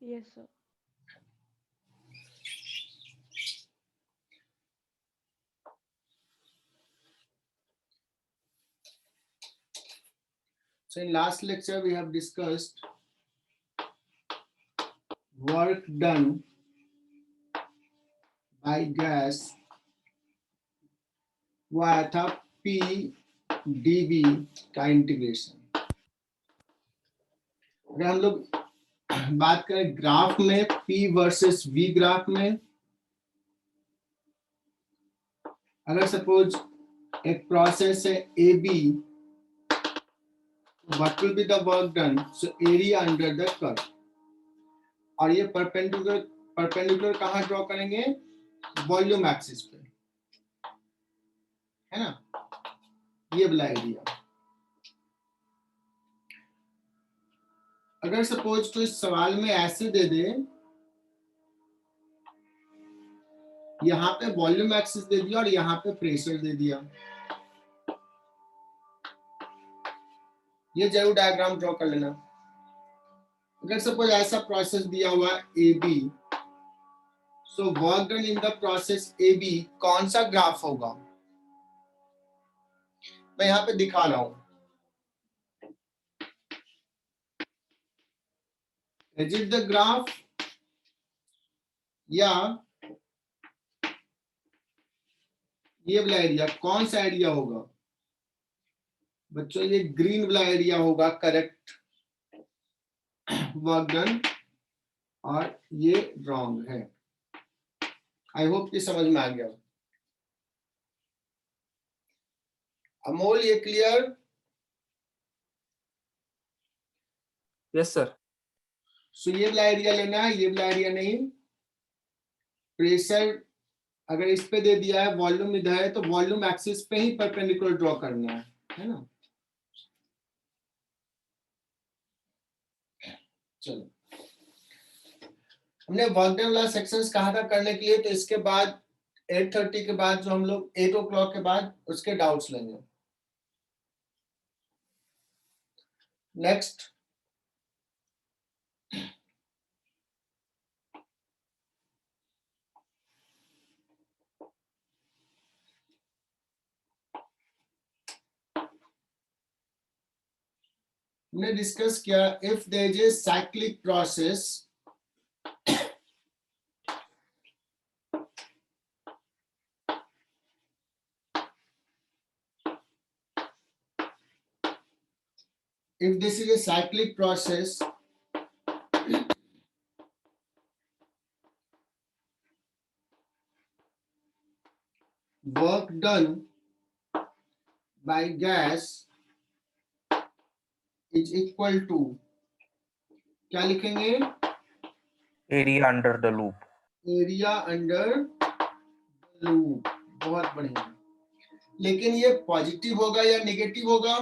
Yes, sir. So in last lecture we have discussed work done by gas हुआ था P dV का integration. अगर हम लोग बात करें ग्राफ में P वर्सेस V ग्राफ में, अगर सपोज एक प्रोसेस है AB, what will be the work done? So area under the curve, और ये परपेंडिकुलर कहाँ ड्रॉ करेंगे? वॉल्यूम एक्सिस पे, है ना, ये वाला एरिया। अगर सपोज तो इस सवाल में ऐसे दे दे, यहाँ पे वॉल्यूम एक्सिस दे दिया और यहाँ पे प्रेशर दे दिया, ये जरूर डायग्राम ड्रॉ कर लेना। अगर सपोज ऐसा प्रोसेस दिया हुआ A B, so work done in the process A B कौन सा ग्राफ होगा? मैं यहाँ पे दिखा रहा हूं, इज इट द ग्राफ या ये वाला एरिया? कौन सा एरिया होगा बच्चों? ये ग्रीन वाला एरिया होगा करेक्ट वर्क डन, और ये रॉन्ग है। आई होप कि समझ में आ गया। अमोल ये क्लियर? Yes sir. सो ये वाला एरिया लेना है, ये वाला एरिया नहीं। प्रेशर अगर इस पे दे दिया है, वॉल्यूम इधर है, तो वॉल्यूम एक्सिस पे ही परपेंडिकुलर ड्रॉ करना है ना। चलो, हमने वर्क डन वाला सेक्शंस कहा था करने के लिए, तो इसके बाद 8:30 के बाद जो हम लोग 8 o'clock के बाद उसके डाउट्स लेंगे। नेक्स्ट, हमने डिस्कस किया if there is a cyclic process, if this is a cyclic process, work done by gas is equal to, क्या लिखेंगे? Area under the loop. Area under loop. बहुत बढ़िया। लेकिन ये पॉजिटिव होगा या नेगेटिव होगा,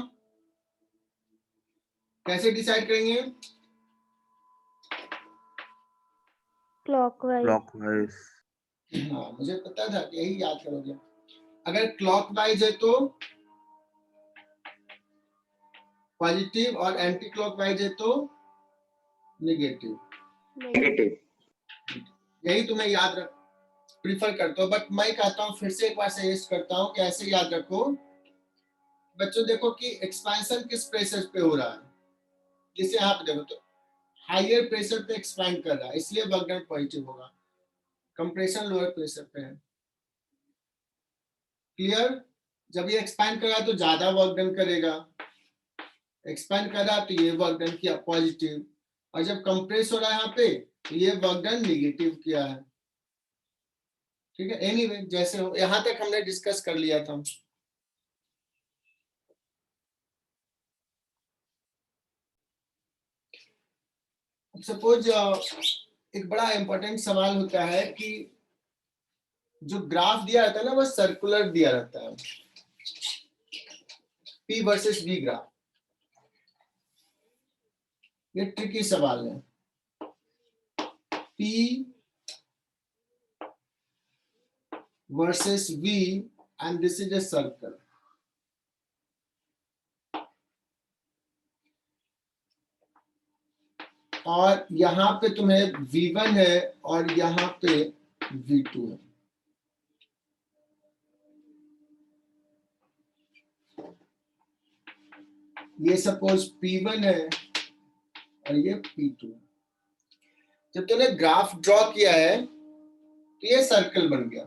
कैसे डिसाइड करेंगे? क्लॉकवाइज। क्लॉकवाइज। हाँ, मुझे पता था कि यही याद करोगे। अगर क्लॉकवाइज है तो पॉजिटिव, और एंटी क्लॉकवाइज है तो नेगेटिव। यही तुम्हें याद रख प्रीफर करता हूँ, बट मैं कहता हूँ फिर से एक बार सजेस्ट करता हूँ कि ऐसे याद रखो बच्चों। देखो कि एक्सपेंशन किस प्रेशर पे हो रहा है, जैसे यहाँ पे देखो तो हायर प्रेशर पे एक्सपैंड कर रहा है, इसलिए वर्क डन पॉजिटिव होगा। कंप्रेशन लोअर प्रेशर पे है। क्लियर? जब ये एक्सपैंड कर रहा है तो ज्यादा वर्क डन करेगा, एक्सपैंड कर रहा है तो ये वर्क डन किया पॉजिटिव, और जब कंप्रेस हो रहा है यहाँ पे तो ये वर्क डन नेगेटिव किया है। ठीक है, एनीवे जैसे हो, यहाँ तक हमने डिस्कस कर लिया था। सपोज एक बड़ा इंपॉर्टेंट सवाल होता है कि जो ग्राफ दिया रहता है ना वो सर्कुलर दिया रहता है, P वर्सेस V ग्राफ। ये ट्रिकी सवाल है। P versus V and this is a circle. और यहाँ पे तुम्हें V1 है और यहाँ पे V2 है। ये सपोज P1 है और ये P2 है। जब तुमने ग्राफ ड्रॉ किया है तो ये सर्कल बन गया।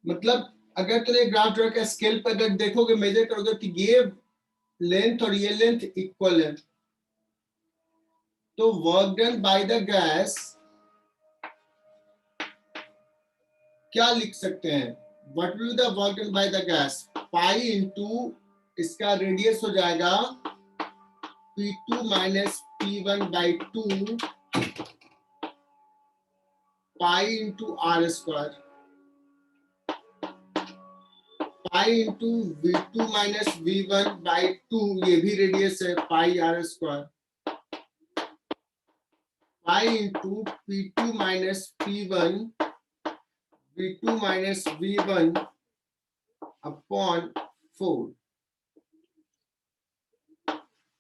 मतलब अगर तुमने ग्राफ ड्रॉ किया, स्केल पर अगर देखोगे, मेजर करोगे तो ये लेंथ और ये लेंथ इक्वल है, तो work done by the gas क्या लिख सकते हैं? What will the work done by the gas? Pi into इसका रेडियस हो जाएगा P2 minus P1 by 2 pi into R square, pi into V2 minus V1 by 2, ये भी रेडियस है, pi R square, pi into P2 minus P1 V2 minus V1 upon 4।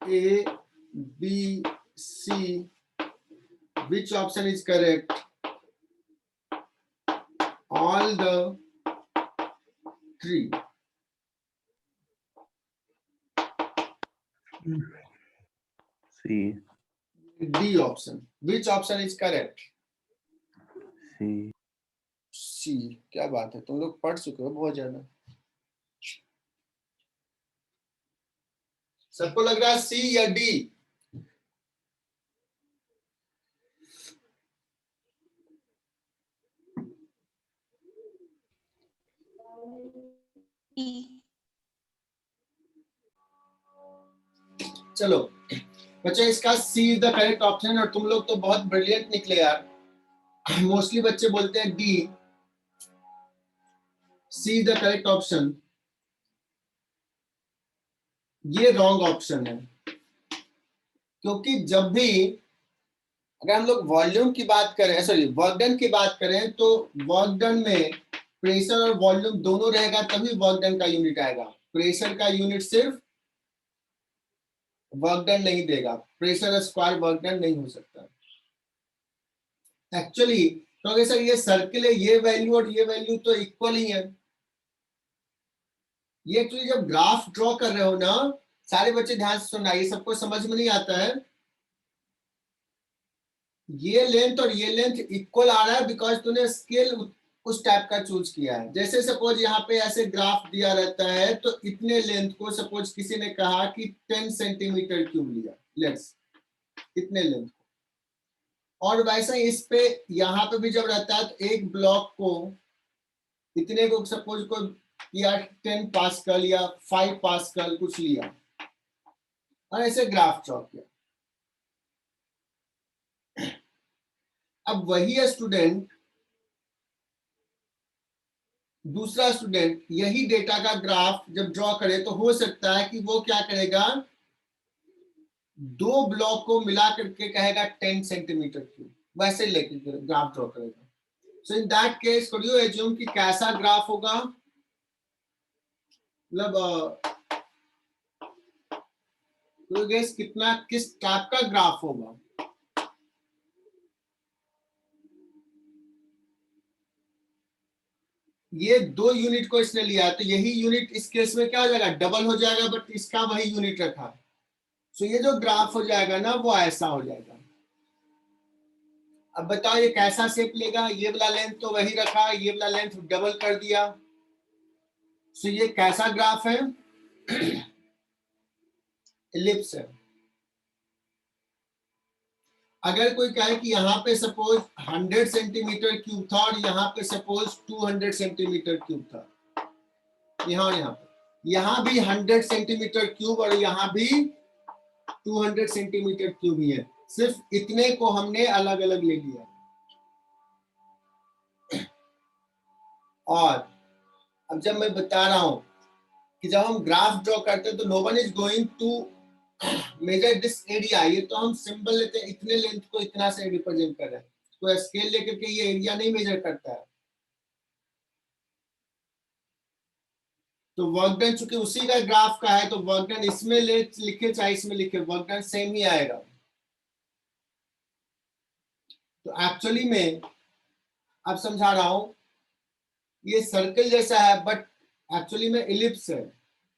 A, B, C, which option is correct? All the three. C. D option. Which option is correct? C. C. क्या बात है, तुम लोग पढ़ चुके हो बहुत ज्यादा। सबको लग रहा है C या D? चलो बच्चे, इसका C is the correct option, और तुम लोग तो बहुत ब्रिलियंट निकले यार। मोस्टली बच्चे बोलते हैं D। C is the correct option. ये रॉन्ग ऑप्शन है, क्योंकि जब भी अगर हम लोग वॉल्यूम की बात करें, सॉरी वर्क डन की बात करें, तो वर्क डन में प्रेशर और वॉल्यूम दोनों रहेगा तभी वर्क डन का यूनिट आएगा। प्रेशर का यूनिट सिर्फ वर्क डन नहीं देगा, प्रेशर स्क्वायर वर्क डन नहीं हो सकता एक्चुअली। तो सर ये सर्किल है, ये वैल्यू और ये वैल्यू तो इक्वल ही है। ये एक्चुअली जब ग्राफ ड्रॉ कर रहे हो ना, सारे बच्चे ध्यान से सुनना, ये सबको समझ में नहीं आता है। ये लेंथ और ये लेंथ इक्वल आ रहा है बिकॉज तूने स्केल उस टाइप का चूज किया है। जैसे सपोज यहाँ पे ऐसे ग्राफ दिया रहता है, तो इतने लेंथ को सपोज किसी ने कहा कि 10 सेंटीमीटर क्यूब लिया, लेट्स इतने लेंथ को, और वैसा इस पे यहाँ पे भी जब रहता है तो एक ब्लॉक को इतने को सपोज को किया 10 पास्कल या 5 पास्कल कुछ लिया और ऐसे ग्राफ ड्रॉ किया। अब वही स्टूडेंट, दूसरा स्टूडेंट यही डेटा का ग्राफ जब ड्रॉ करे तो हो सकता है कि वो क्या करेगा, दो ब्लॉक को मिला करके कहेगा 10 सेंटीमीटर क्यूब, वैसे लेके ग्राफ ड्रॉ करेगा। So in that case could you assume कि कैसा ग्राफ होगा, मतलब गेस कितना किस टाइप का ग्राफ होगा? ये दो यूनिट को इसने लिया, तो यही यूनिट इस केस में क्या हो जाएगा, डबल हो जाएगा, बट इसका वही यूनिट रखा। सो ये जो ग्राफ हो जाएगा ना, वो ऐसा हो जाएगा। अब बताओ ये कैसा शेप लेगा? ये वाला लेंथ तो वही रखा, ये वाला लेंथ डबल कर दिया। सो ये कैसा ग्राफ है? एलिप्स है। अगर कोई कहे कि यहाँ पे सपोज 100 सेंटीमीटर क्यूब था और यहाँ पे सपोज 200 सेंटीमीटर क्यूब था, यहाँ और यहाँ पे, यहाँ भी 100 सेंटीमीटर क्यूब और यहाँ भी 200 सेंटीमीटर क्यूब ही है, सिर्फ इतने को हमने अलग अलग ले लिया। और अब जब मैं बता रहा हूं कि जब हम ग्राफ ड्रॉ करते हैं तो no one is going to measure this area, ये तो हम सिंबल लेते हैं, इतने लेंथ को इतना से रिप्रेजेंट कर रहे हैं, तो स्केल लेकर के ये एरिया नहीं मेजर करता है। तो वर्क डन चूंकि उसी का ग्राफ का है तो वर्क डन इसमें लिखे चाहे इसमें लिखे, वर्क डन सेम ही आएगा। तो एक्चुअली में अब समझा रहा हूं, ये सर्कल जैसा है बट एक्चुअली में इलिप्स है।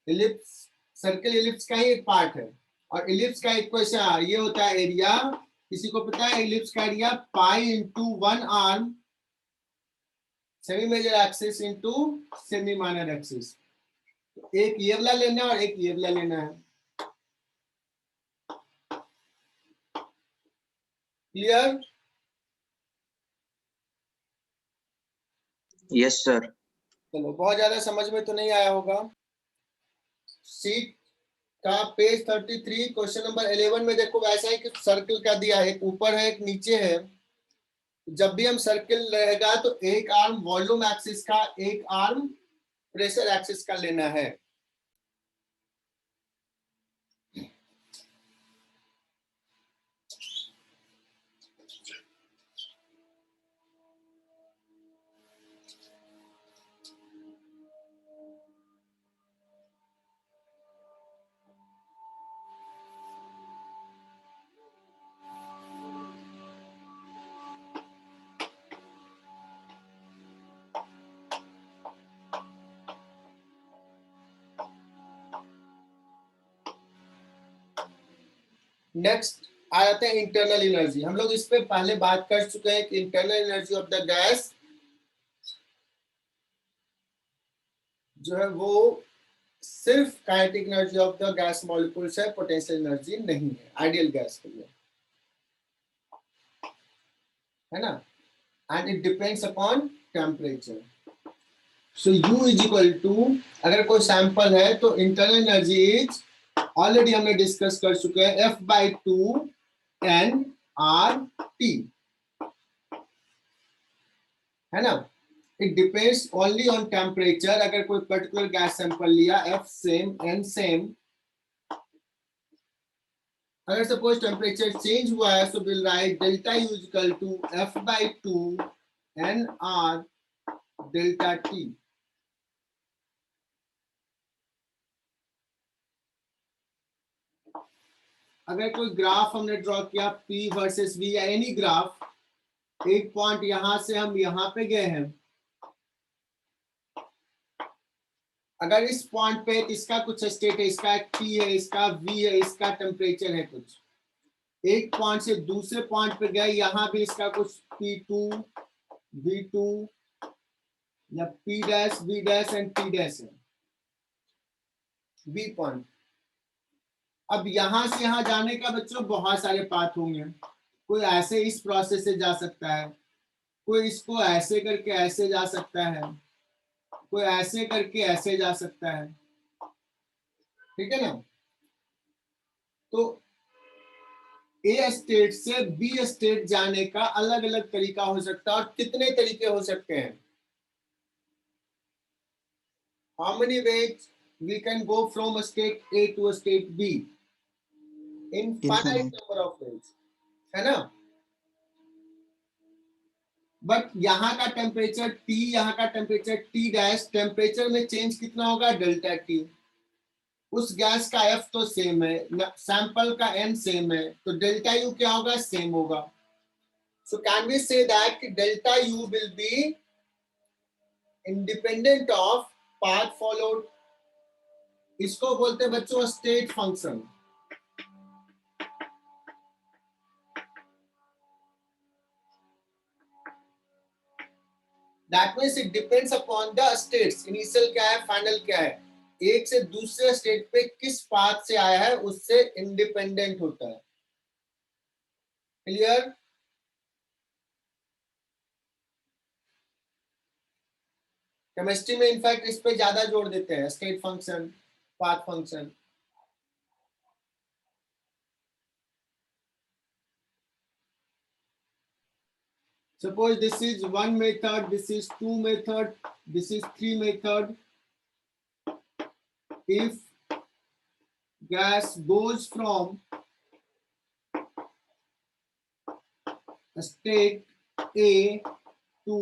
इलिप्स, सर्कल इलिप्स का ही एक पार्ट है। और इलिप्स का इक्वेशन ये होता है एरिया, किसी को पता है इलिप्स का area pi into 1 arm semi major axis into semi minor axis. एक ये वाला लेना है और एक ये वाला लेना है। क्लियर? Yes sir. चलो, बहुत ज्यादा समझ में तो नहीं आया होगा। सीट का पेज 33 क्वेश्चन नंबर 11 में देखो वैसा है कि सर्कल का दिया है, एक ऊपर है एक नीचे है। जब भी हम सर्कल रहेगा तो एक आर्म वॉल्यूम एक्सिस का, एक आर्म प्रेशर एक्सिस का लेना है। नेक्स्ट आ जाते हैं इंटरनल एनर्जी। हम लोग इस पे पहले बात कर चुके हैं कि internal energy of the gas जो है वो सिर्फ kinetic energy of the gas molecules है, पोटेंशियल एनर्जी नहीं है आइडियल गैस के लिए, है ना। And it depends upon temperature. So U is equal to, अगर कोई सैंपल है तो इंटरनल एनर्जी इज, ऑलरेडी हमने डिस्कस कर चुके हैं, F/2 nRT, है ना। It depends only on temperature. अगर कोई पर्टिकुलर गैस सैंपल लिया, F सेम N सेम, अगर सपोज टेम्परेचर चेंज हुआ है तो will write delta U is equal to F/2 nR delta T। अगर कोई ग्राफ हमने ड्रॉ किया P वर्सेस V या एनी ग्राफ, एक पॉइंट यहां से हम यहां पे गए हैं, अगर इस पॉइंट पे इसका कुछ स्टेट है, इसका T है, इसका V है, इसका टेम्परेचर है कुछ, एक पॉइंट से दूसरे पॉइंट पे गए, यहां भी इसका कुछ P2 V2 या P dash V dash and T dash है, B पॉइंट। अब यहां से यहां जाने का बच्चों बहुत सारे पाथ होंगे। कोई ऐसे इस प्रोसेस से जा सकता है, कोई इसको ऐसे करके ऐसे जा सकता है, कोई ऐसे करके ऐसे जा सकता है, ठीक है ना। तो ए स्टेट से बी स्टेट जाने का अलग अलग तरीका हो सकता है। और कितने तरीके हो सकते हैं? How many ways we can go from state A to state B? Infinite number of ways, है ना। बट यहाँ का टेम्परेचर T, यहाँ का टेम्परेचर T डैश, टेम्परेचर में चेंज कितना होगा? Delta T। उस गैस का F तो सेम है, सैंपल का N सेम है, तो डेल्टा U क्या होगा? सेम होगा। So can we say that delta U will be independent of path followed. इसको बोलते हैं बच्चों state function. That means it depends upon the states, initial क्या है, फाइनल क्या है, एक से दूसरे स्टेट पे किस पाथ से आया है उससे इंडिपेंडेंट होता है। क्लियर? केमिस्ट्री में इनफैक्ट इस पे ज्यादा जोर देते हैं, state function, path function. Suppose this is one method, this is two method, this is three method. If gas goes from state A to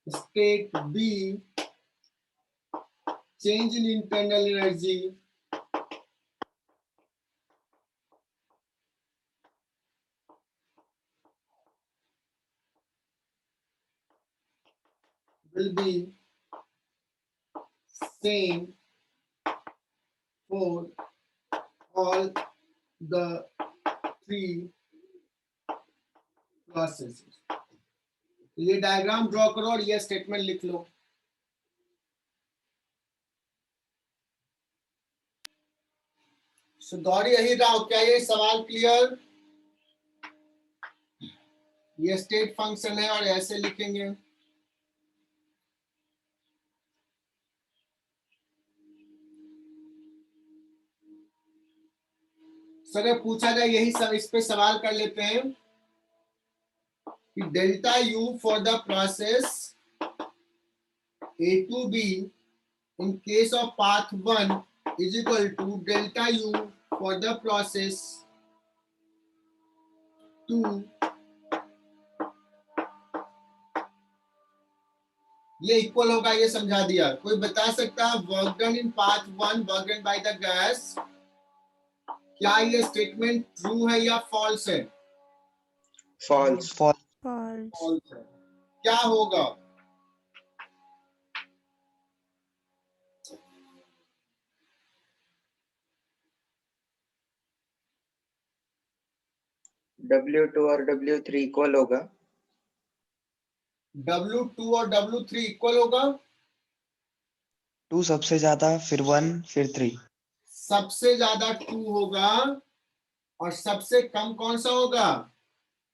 state B, change in internal energy will be same for all the three processes. ये diagram draw करो और ये statement लिख लो. So Gauri यही राव, क्या ये सवाल clear? ये स्टेट फंक्शन है और ऐसे लिखेंगे. अगर पूछा जाए यही सब, इस पे सवाल कर लेते हैं कि delta you for the process A to B in case of path 1 is equal to delta U for the process 2. ये इक्वल होगा, ये समझा दिया. कोई बता सकता है work done in path 1 work done by the gas, क्या ये स्टेटमेंट ट्रू है या फॉल्स है? फॉल्स. फॉल्स है. क्या होगा? W2 और W3 इक्वल होगा. W2 और W3 इक्वल होगा. 2 सबसे ज्यादा, फिर 1, फिर 3. सबसे ज्यादा 2 होगा और सबसे कम कौन सा होगा?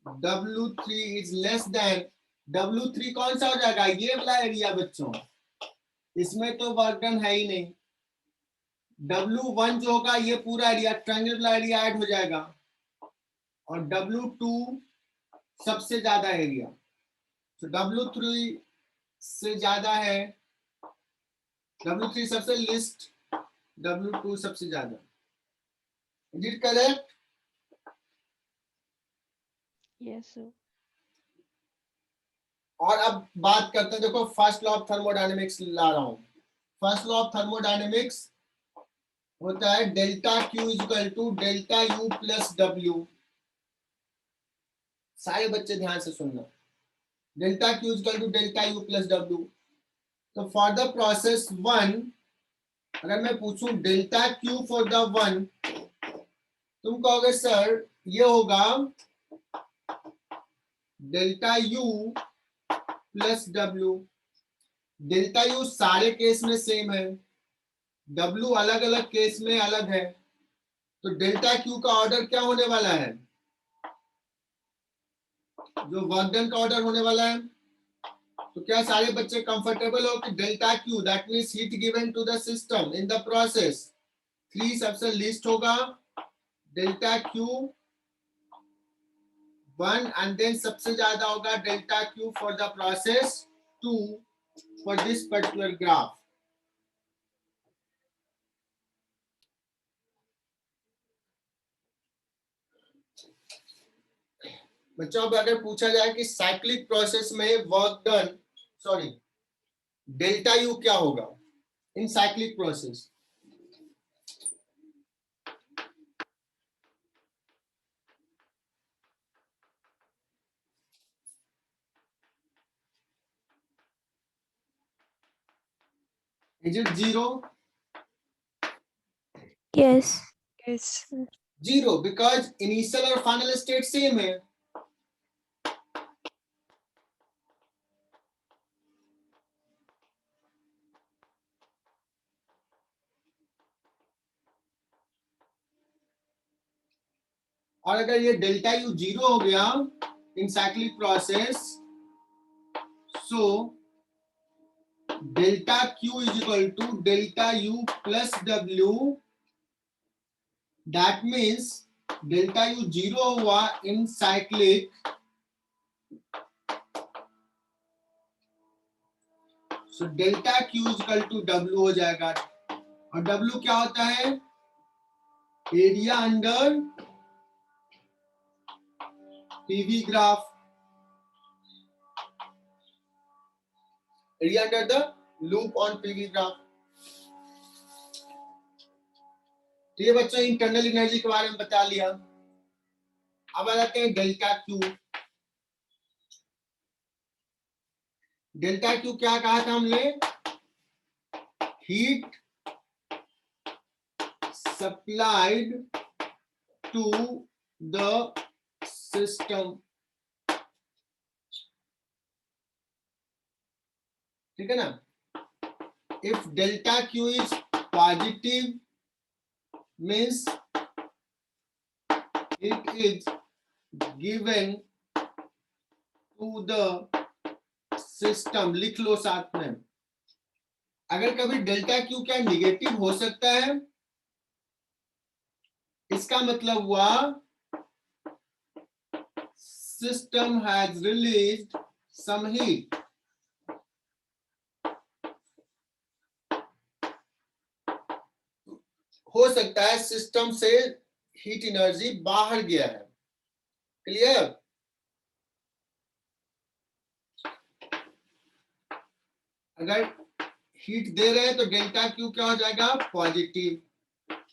W3 is less than. W3 कौन सा हो जाएगा? ये वाला एरिया बच्चों, इसमें तो वर्क डन है ही नहीं. W1 जो होगा ये पूरा एरिया, ट्रायंगल वाला एरिया ऐड हो जाएगा और W2 सबसे ज्यादा एरिया. तो W3 से ज्यादा है, W3 सबसे लिस्ट, W2 सबसे ज्यादा. Is it correct? Yes, sir. और अब बात करते हैं, देखो फर्स्ट लॉ ऑफ थर्मोडायनेमिक्स ला रहा हूं. फर्स्ट लॉ ऑफ थर्मोडायनेमिक्स होता है delta Q is equal to delta U plus W. सारे बच्चे ध्यान से सुनना. Delta Q is equal to delta U plus W. तो फॉर द प्रोसेस 1 अगर मैं पूछूं डेल्टा क्यू फॉर द 1, तुम कहोगे सर ये होगा delta U plus W. Delta U सारे केस में सेम है, डब्ल्यू अलग अलग केस में अलग है. तो डेल्टा क्यू का ऑर्डर क्या होने वाला है? जो वर्क डन का ऑर्डर होने वाला है. तो क्या सारे बच्चे कंफर्टेबल हो कि delta Q that means heat given to the system in the process 3 सबसे लिस्ट होगा, डेल्टा क्यू 1 एंड देन सबसे ज्यादा होगा delta Q for the process 2 for this particular graph. बच्चों अब अगर पूछा जाए कि साइक्लिक प्रोसेस में work done, sorry delta U क्या होगा in cyclic process? Is it 0? Yes. Yes. 0 because initial और फाइनल स्टेट सेम है. और अगर ये डेल्टा यू 0 हो गया in cyclic process, so delta Q is equal to delta U plus W. That means delta U 0 हुआ in cyclic, so delta Q is equal to W हो जाएगा. और डब्ल्यू क्या होता है? Area under PV graph, area under the loop on PV graph. तो ये बच्चों इंटरनल एनर्जी के बारे में बता लिया। अब आ जाते हैं डेल्टा क्यू। डेल्टा क्यू क्या कहा था हमने? Heat supplied to the system, ठीक है ना। If delta Q is positive means it is given to the system. लिख लो साथ में। अगर कभी डेल्टा क्यू क्या निगेटिव हो सकता है, इसका मतलब हुआ system has released some heat. हो सकता है सिस्टम से हीट एनर्जी बाहर गया है। क्लियर? अगर हीट दे रहे हैं तो डेल्टा क्यू क्या हो जाएगा? पॉजिटिव।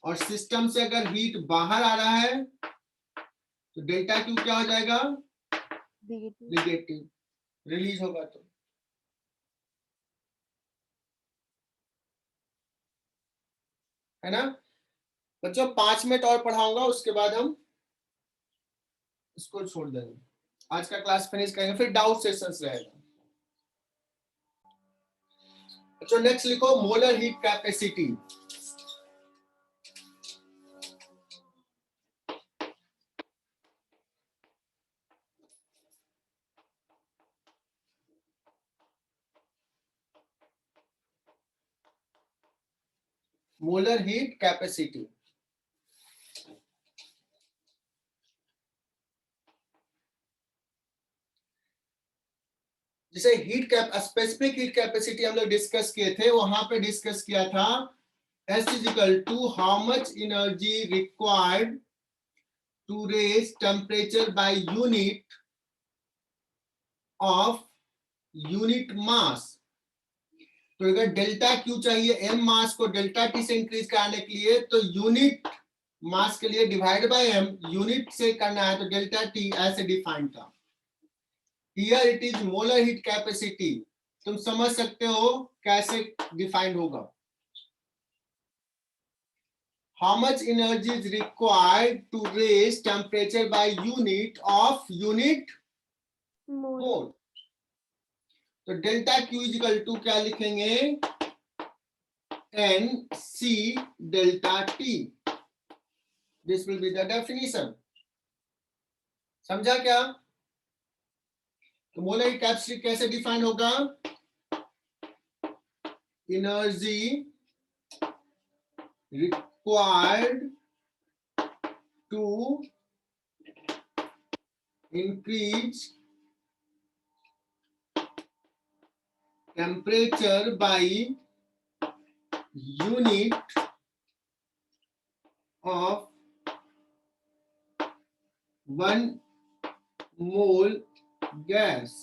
और सिस्टम से अगर हीट बाहर आ रहा है तो डेल्टा क्यू क्या हो जाएगा? नेगेटिव। रिलीज होगा तो। है ना बच्चों? 5 मिनट और पढ़ाऊंगा, उसके बाद हम इसको छोड़ देंगे। आज का क्लास फिनिश करेंगे, फिर डाउट सेशंस रहेगा। बच्चों नेक्स्ट लिखो molar heat capacity. Molar heat capacity. जिसे heat cap specific heat capacity हम लोग डिस्कस किए थे, वहां पे डिस्कस किया था S is equal to how much energy required to raise temperature by unit of unit mass। तो अगर डेल्टा क्यू चाहिए m मास को डेल्टा टी से इंक्रीज कराने के लिए, तो यूनिट मास के लिए डिवाइड बाय m, यूनिट से करना है तो डेल्टा टी ऐसे डिफाइन था। Here it is molar heat capacity. तुम समझ सकते हो कैसे डिफाइंड होगा। How much energy is required to raise temperature by unit of unit mole। तो delta Q is equal to क्या लिखेंगे? N C delta T. This will be the definition. समझा क्या? तो मोलर हीट कैपेसिटी कैसे define होगा? Energy required to increase temperature by unit of 1 mole gas।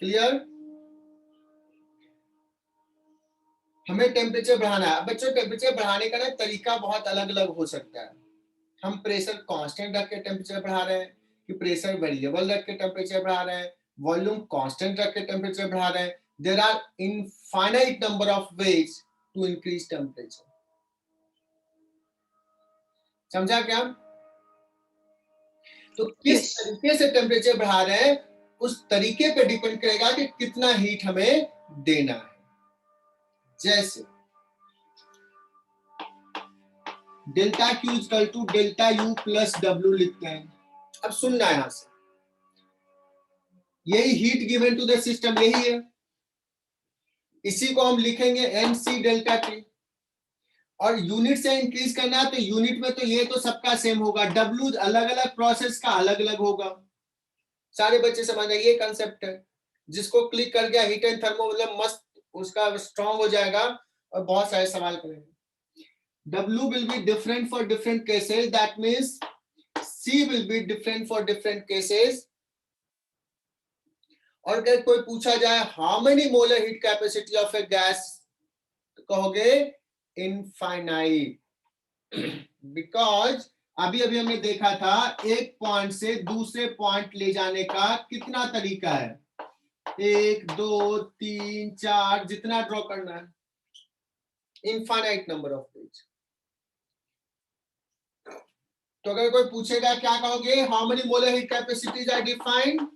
Clear? हमें temperature बढ़ाना है। बच्चों टेम्परेचर बढ़ाने का ना तरीका बहुत अलग अलग हो सकता है। हम प्रेशर कांस्टेंट रख के टेम्परेचर बढ़ा रहे हैं, कि प्रेशर वेरिएबल रख के टेम्परेचर बढ़ा रहे हैं, वॉल्यूम कांस्टेंट रख के टेम्परेचर बढ़ा रहे हैं। There are infinite number of ways to increase temperature. समझा क्या? तो किस तरीके से टेम्परेचर बढ़ा रहे हैं, उस तरीके पे डिपेंड करेगा कि कितना हीट हमें देना है। जैसे delta Q equal to delta U plus W लिखते हैं। अब सुनना यहां से, यही heat given to the system यही है। इसी को हम लिखेंगे एन सी डेल्टा टी। और यूनिट से इंक्रीज करना है तो यूनिट में तो ये तो सबका सेम होगा, डब्ल्यू अलग अलग प्रोसेस का अलग अलग होगा। सारे बच्चे समझ गए ये कंसेप्ट है। जिसको क्लिक कर गया हीट एंड थर्मो मतलब मस्त उसका स्ट्रांग हो जाएगा और बहुत सारे सवाल करेंगे। W will be different for different cases. That means C will be different for different cases. और अगर कोई पूछा जाए how many molar heat capacity of a gas तो कहोगे इनफाइनाइट, बिकॉज अभी अभी हमने देखा था एक पॉइंट से दूसरे पॉइंट ले जाने का कितना तरीका है, 1 2 3 4, जितना ड्रॉ करना है, इनफाइनाइट नंबर ऑफ पेज। तो अगर कोई पूछेगा क्या कहोगे, how many molar heat capacities are defined?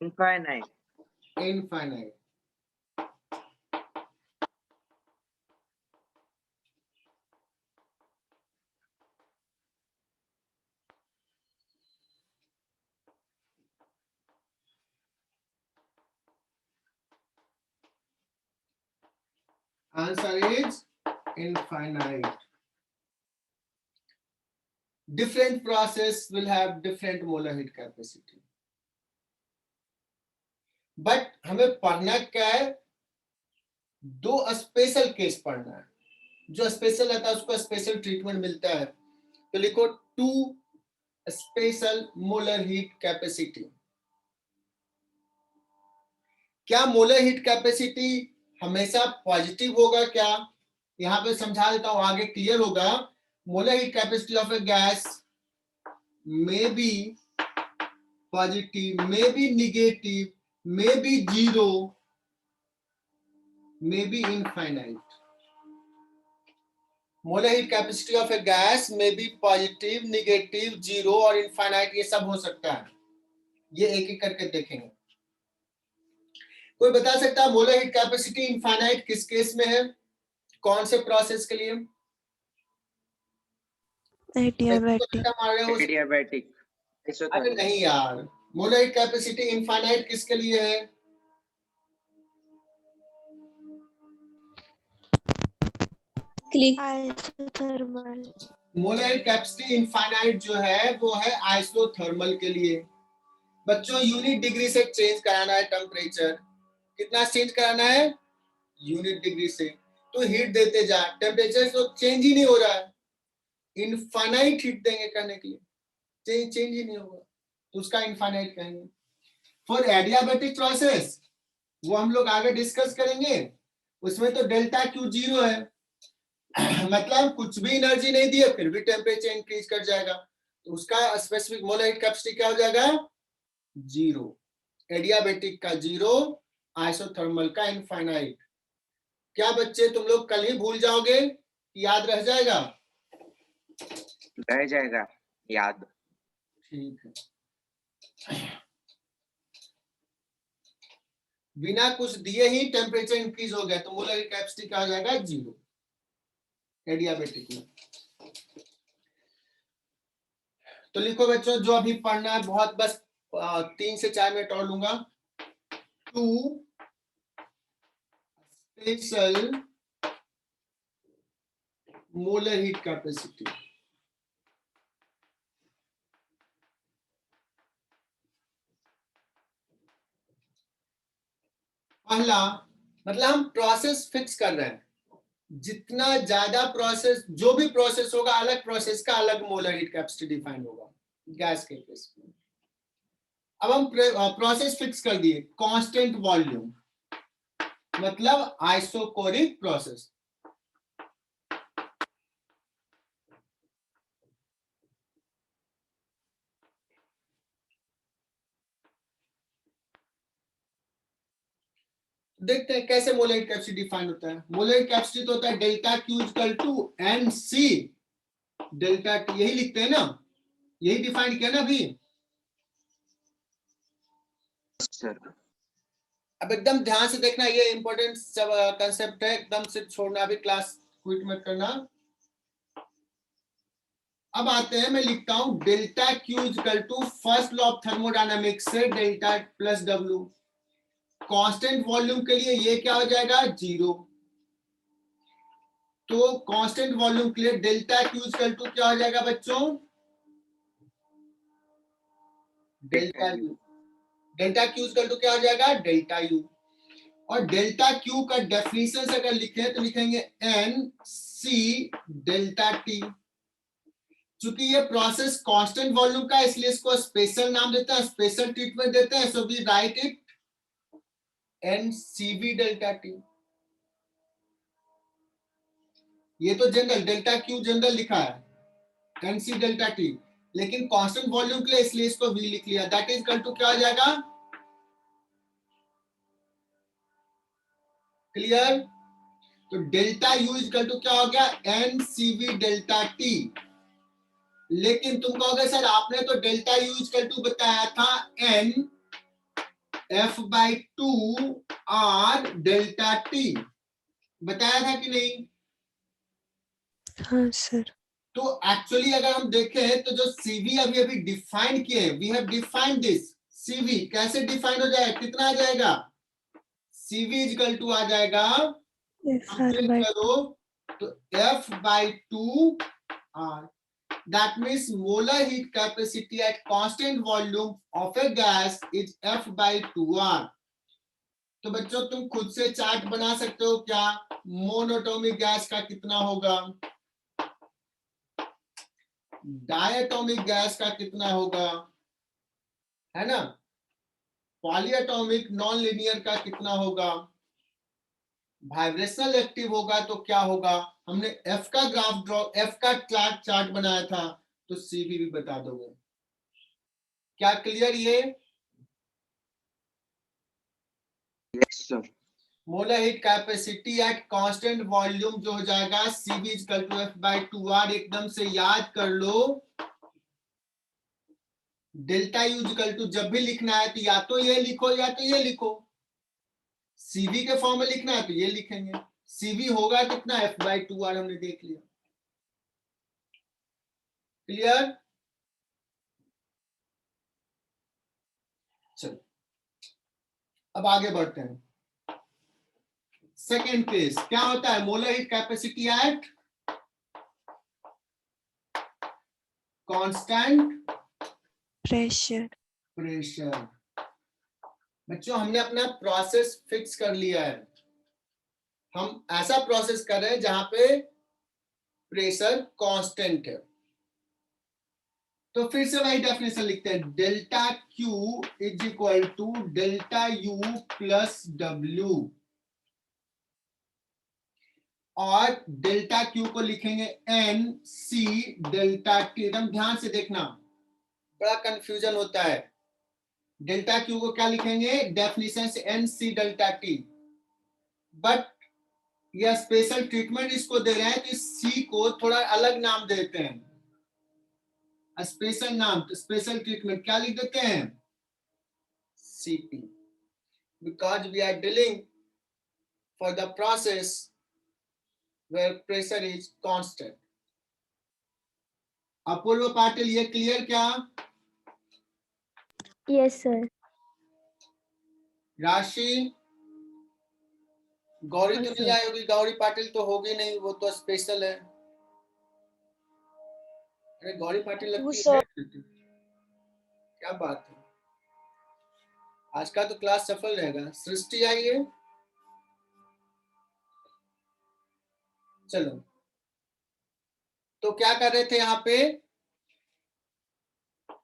Infinite. Infinite. Answer is infinite. Different process will have different molar heat capacity. But हमें पढ़ना क्या है, 2 स्पेशल केस पढ़ना है, जो स्पेशल रहता है उसको स्पेशल ट्रीटमेंट मिलता है। तो लिखो 2 स्पेशल मोलर हीट कैपेसिटी। क्या मोलर हीट कैपेसिटी हमेशा पॉजिटिव होगा क्या? यहां पे समझा देता हूं, आगे क्लियर होगा। Molar heat capacity of a gas may be positive, may be negative, may be zero, may be infinite. Molar heat capacity of a gas may be positive, negative, zero और infinite, ये सब हो सकता है। ये एक एक करके देखेंगे। कोई बता सकता है मोलर हीट कैपेसिटी इनफाइनाइट किस केस में है, कौन से प्रोसेस के लिए? Adiabatic. अरे नहीं यार, मोलर हीट कैपेसिटी इनफाइनाइट किसके लिए है? Isothermal. Molar heat capacity infinite जो है वो है आइसोथर्मल के लिए। बच्चों यूनिट डिग्री से चेंज कराना है टेम्परेचर। कितना चेंज कराना है? यूनिट डिग्री से। तो हीट देते जा, टेम्परेचर तो चेंज ही नहीं हो रहा है, इनफाइनाइट हीट देंगे करने के लिए, चेंज ही नहीं होगा, तो उसका इनफाइनाइट कहेंगे। फॉर एडियाबेटिक प्रोसेस वो हम लोग आगे डिस्कस करेंगे, उसमें तो डेल्टा क्यू 0 है, मतलब कुछ भी एनर्जी नहीं दिए फिर भी टेम्परेचर इंक्रीज कर जाएगा, तो उसका स्पेसिफिक मोलर हीट कैपेसिटी क्या हो जाएगा? 0। एडियाबेटिक का 0, आइसोथर्मल का इनफाइनाइट। क्या बच्चे तुम लोग कल ही भूल जाओगे, याद रह जाएगा? रह जाएगा याद। ठीक है, बिना कुछ दिए ही टेम्परेचर इंक्रीज हो गया तो मोलर हीट कैपेसिटी क्या हो जाएगा? 0 एडियाबेटिक में। तो लिखो बच्चों, जो अभी पढ़ना है बहुत, बस 3 से 4 मिनट और लूंगा। 2 स्पेशल मोलर हीट कैपेसिटी। पहला मतलब हम प्रोसेस फिक्स कर रहे हैं, जितना ज्यादा प्रोसेस, जो भी प्रोसेस होगा अलग प्रोसेस का अलग मोलर हीट कैपेसिटी डिफाइन होगा गैस के केस में। अब हम प्रोसेस फिक्स कर दिए, कांस्टेंट वॉल्यूम मतलब आइसोकोरिक प्रोसेस। देखते हैं कैसे मोलर हीट कैपेसिटी डिफाइन होता है। मोलर हीट कैपेसिटी तो होता है delta Q equal to N C delta T, यही लिखते हैं ना, यही डिफाइन किया ना अभी। सर अब एकदम ध्यान से देखना, ये इंपॉर्टेंट सब कंसेप्ट है, एकदम से छोड़ना, अभी क्लास क्विट मत करना। अब आते हैं, मैं लिखता हूं delta Q equal to first law of thermodynamics से delta plus W. Constant volume के लिए ये क्या हो जाएगा? 0। तो कांस्टेंट वॉल्यूम के लिए डेल्टा क्यू इक्वल टू क्या हो जाएगा बच्चों? Delta U. Delta Q equal to क्या हो जाएगा? Delta U. और डेल्टा क्यू का डेफिनेशन अगर लिखें तो लिखेंगे एन सी डेल्टा टी। चूंकि ये प्रोसेस कांस्टेंट वॉल्यूम का, इसलिए इसको स्पेशल नाम देते हैं, स्पेशल ट्रीटमेंट देते हैं, so we write it N C V delta T. ये तो जनरल डेल्टा क्यू जनरल लिखा है एन सी डेल्टा टी, लेकिन कांस्टेंट वॉल्यूम के लिए इसलिए इसको वी लिख लिया। दैट इज इक्वल टू क्या हो जाएगा, क्लियर? तो delta U is equal to क्या हो गया, N C V delta T. लेकिन तुम कहोगे सर आपने तो delta U is equal to बताया था N F by two R delta T, बताया था कि नहीं? हाँ सर। तो एक्चुअली अगर हम देखें तो जो सीवी अभी अभी डिफाइन किए, we have defined this CV, कैसे डिफाइन हो जाएगा, कितना आ जाएगा, सीवी इज इक्वल टू आ जाएगा, FR by करो तो F by two R, that means molar heat capacity at constant volume of a gas is F by two R. तो बच्चों तुम खुद से चार्ट बना सकते हो क्या, मोनोटोमिक गैस का कितना होगा, डायटोमिक गैस का कितना होगा, है ना, पॉलीएटॉमिक नॉन लीनियर का कितना होगा, वाइब्रेशनल एक्टिव होगा तो क्या होगा। हमने एफ का ग्राफ ड्रॉ, एफ का चार्ट बनाया था, तो सीवी भी बता दोगे। क्या क्लियर ये? Yes sir. Molar heat capacity at constant volume जो हो जाएगा CV is equal to F by two R, एकदम से याद कर लो। Delta U is equal to जब भी लिखना है तो या तो ये लिखो या तो ये लिखो, सीवी के फॉर्म में लिखना है तो ये लिखेंगे, सीवी होगा कितना, एफ बाई टू आर, हमने देख लिया। क्लियर? चलो अब आगे बढ़ते हैं। सेकेंड केस क्या होता है, molar heat capacity at constant pressure. Pressure. बच्चों हमने अपना प्रोसेस फिक्स कर लिया है, हम ऐसा प्रोसेस कर रहे हैं जहां पे प्रेशर कांस्टेंट है। तो फिर से वही डेफिनेशन लिखते हैं, delta Q is equal to delta U plus W, और डेल्टा क्यू को लिखेंगे एन सी डेल्टा टी। एकदम ध्यान से देखना, बड़ा कंफ्यूजन होता है। डेल्टा क्यू को क्या लिखेंगे, डेफिनेशन से N C delta T, but यह स्पेशल ट्रीटमेंट इसको दे रहे हैं तो इस सी को थोड़ा अलग नाम देते हैं, स्पेशल नाम, तो स्पेशल ट्रीटमेंट क्या लिख देते हैं, CP, because we are dealing for the process where pressure is constant. Apoorv Patil ये क्लियर क्या? Yes sir. राशि, गौरी तो Yes, नहीं sir. आई होगी, गौरी पाटिल तो होगी नहीं, वो तो स्पेशल है। अरे गौरी पाटिल लगती है, क्या बात है, आज का तो क्लास सफल रहेगा। सृष्टि आई है, चलो। तो क्या कर रहे थे यहाँ पे,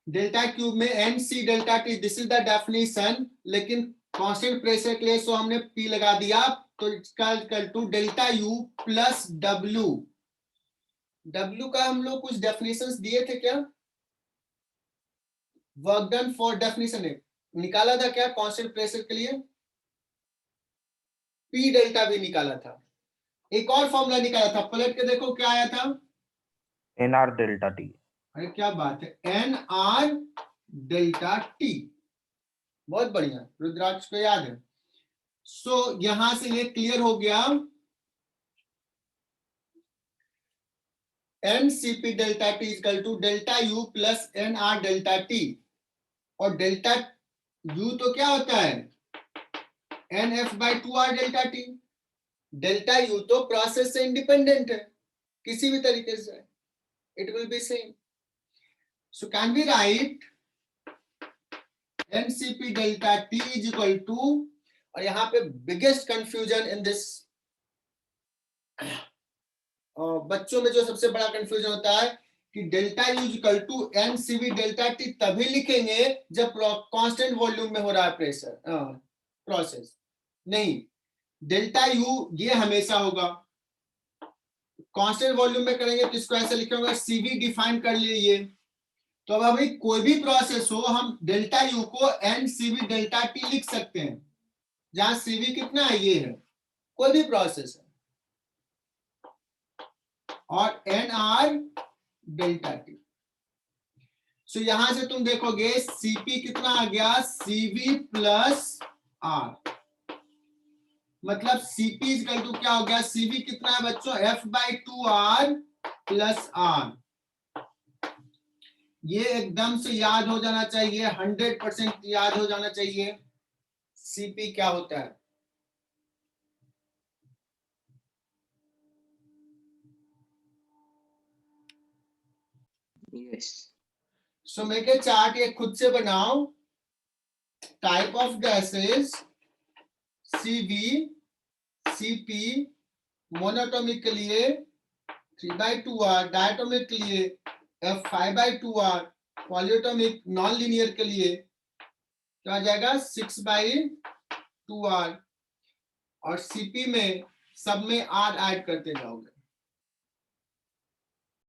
डेल्टा क्यूब में N C delta T, this is the definition, लेकिन कांस्टेंट प्रेशर के लिए सो हमने पी लगा दिया, तो equal to delta U plus W. W का हम लोग कुछ डेफिनेशंस दिए थे क्या, वर्क डन फॉर डेफिनेशन निकाला था क्या कांस्टेंट प्रेशर के लिए, पी डेल्टा भी निकाला था, एक और फॉर्मूला निकाला था, पलट के देखो क्या आया था, एन आर डेल्टा टी। अरे क्या बात है, एन आर डेल्टा टी, बहुत बढ़िया, रुद्राक्ष को याद है। सो यहां से ये क्लियर हो गया, N CP delta T equal to delta U plus N R delta T, और डेल्टा यू तो क्या होता है, N F by two R delta T. Delta U तो प्रोसेस से इंडिपेंडेंट है, किसी भी तरीके से it will be same. So can we write NCP delta T is equal to, और यहां पे बिगेस्ट कंफ्यूजन इन दिस, बच्चों में जो सबसे बड़ा कंफ्यूजन होता है कि delta U equal to N CV delta T तभी लिखेंगे जब कांस्टेंट वॉल्यूम में हो रहा है प्रेशर प्रोसेस, नहीं, डेल्टा यू ये हमेशा होगा, कांस्टेंट वॉल्यूम में करेंगे तो इसको ऐसे लिखे होंगे, CV डिफाइन कर लिए। तो अब अभी कोई भी प्रोसेस हो, हम डेल्टा यू को NCV डेल्टा T लिख सकते हैं, जहां CV कितना है, ये है, कोई भी प्रोसेस है, और NR डेल्टा T। सो यहां से तुम देखोगे CP कितना आ गया, CV प्लस R, मतलब CP इक्वल टू क्या हो गया, CV कितना है बच्चों, F/2R प्लस R। ये एकदम से याद हो जाना चाहिए, 100% याद हो जाना चाहिए, CP क्या होता है। Yes. सो मैं के चार्ट ये खुद से बनाओ, type of gases CV, CP, monoatomic के लिए 3/2R, डायटोमिक के लिए F5/2R, पॉलीएटोमिक नॉन लीनियर के लिए क्या आ जाएगा 6/2R, और CP में सब में R ऐड करते जाओगे।